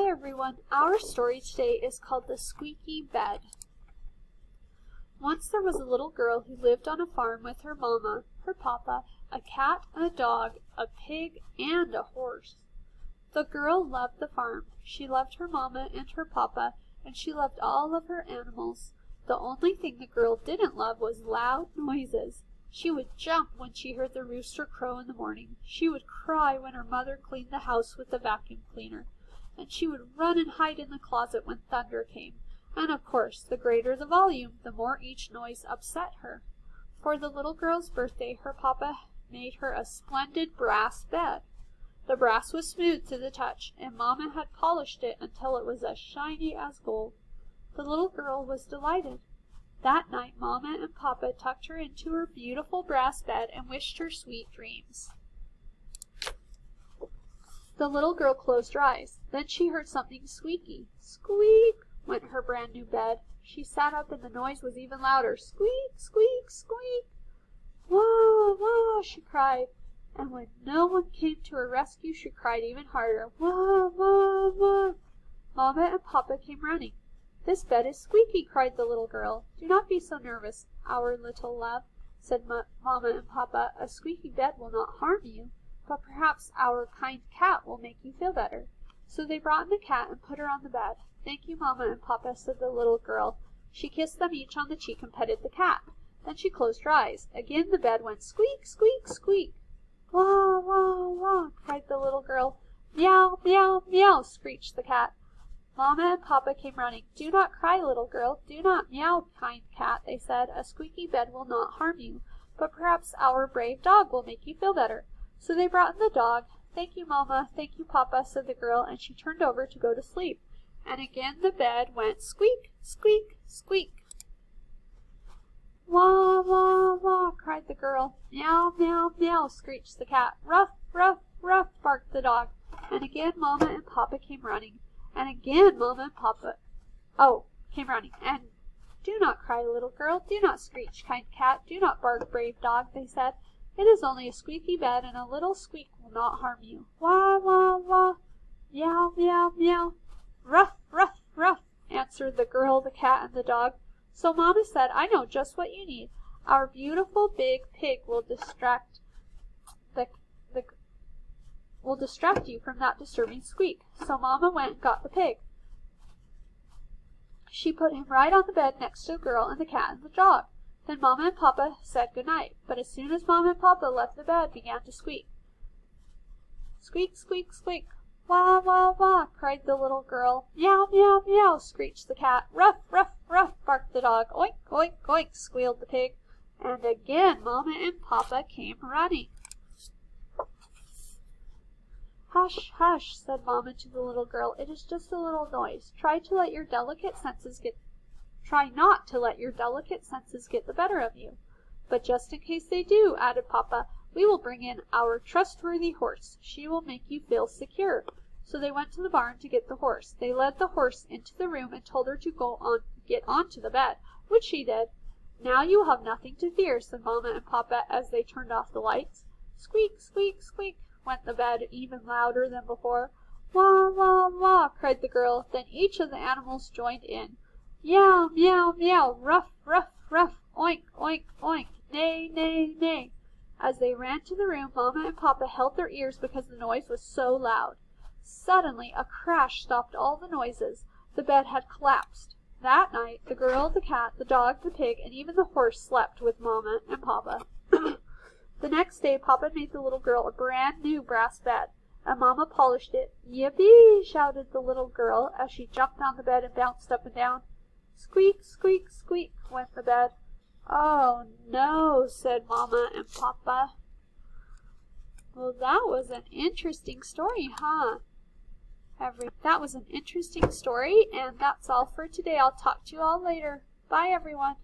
Hi everyone, our story today is called The Squeaky Bed. Once there was a little girl who lived on a farm with her mama, her papa, a cat, a dog, a pig, and a horse. The girl loved the farm. She loved her mama and her papa, and she loved all of her animals. The only thing the girl didn't love was loud noises. She would jump when she heard the rooster crow in the morning. She would cry when her mother cleaned the house with the vacuum cleaner. And she would run and hide in the closet when thunder came. And of course, the greater the volume, the more each noise upset her. For the little girl's birthday, her papa made her a splendid brass bed. The brass was smooth to the touch, and Mama had polished it until it was as shiny as gold. The little girl was delighted. That night, Mama and Papa tucked her into her beautiful brass bed and wished her sweet dreams. The little girl closed her eyes. Then she heard something squeaky. Squeak went her brand new bed. She sat up and the noise was even louder. Squeak, squeak, squeak. Wah, wah, she cried. And when no one came to her rescue, she cried even harder. Wah, wah, wah. Mama and Papa came running. This bed is squeaky, cried the little girl. Do not be so nervous, our little love, said Mama and Papa. A squeaky bed will not harm you. But perhaps our kind cat will make you feel better. So they brought in the cat and put her on the bed. Thank you, Mama and Papa, said the little girl. She kissed them each on the cheek and petted the cat. Then she closed her eyes. Again the bed went squeak, squeak, squeak. Wah, wah, wah, cried the little girl. Meow, meow, meow, screeched the cat. Mama and Papa came running. Do not cry, little girl. Do not meow, kind cat, they said. A squeaky bed will not harm you. But perhaps our brave dog will make you feel better. So they brought in the dog. Thank you, Mama, thank you, Papa, said the girl, and she turned over to go to sleep. And again the bed went squeak, squeak, squeak. Wah, wah, wah, cried the girl. Meow, meow, meow, screeched the cat. Ruff, ruff, ruff, barked the dog. And again Mama and Papa came running. And again Mama and Papa came running. And do not cry, little girl. Do not screech, kind cat. Do not bark, brave dog, they said. It is only a squeaky bed, and a little squeak will not harm you. Wah, wah, wah. Meow, meow, meow. Ruff, ruff, ruff, answered the girl, the cat, and the dog. So Mama said, I know just what you need. Our beautiful big pig will distract you from that disturbing squeak. So Mama went and got the pig. She put him right on the bed next to the girl and the cat and the dog. Then Mama and Papa said good night, but as soon as Mama and Papa left the bed, began to squeak. Squeak, squeak, squeak. Wah, wah, wah, cried the little girl. Meow, meow, meow, screeched the cat. Ruff, ruff, ruff, barked the dog. Oink, oink, oink, squealed the pig. And again Mama and Papa came running. Hush, hush, said Mama to the little girl. It is just a little noise. Try not to let your delicate senses get the better of you. But just in case they do, added Papa, we will bring in our trustworthy horse. She will make you feel secure. So they went to the barn to get the horse. They led the horse into the room and told her to get onto the bed, which she did. Now you will have nothing to fear, said Mama and Papa as they turned off the lights. Squeak, squeak, squeak, went the bed even louder than before. Wah, wah, wah, cried the girl. Then each of the animals joined in. Meow, meow, meow, ruff, ruff, ruff, oink, oink, oink, neigh, neigh, neigh. As they ran to the room, Mama and Papa held their ears because the noise was so loud. Suddenly, a crash stopped all the noises. The bed had collapsed. That night, the girl, the cat, the dog, the pig, and even the horse slept with Mama and Papa. The next day, Papa made the little girl a brand new brass bed, and Mama polished it. Yippee! Shouted the little girl as she jumped on the bed and bounced up and down. Squeak, squeak, squeak, went the bed. Oh, no, said Mama and Papa. Well, that was an interesting story, huh? That was an interesting story, and that's all for today. I'll talk to you all later. Bye, everyone.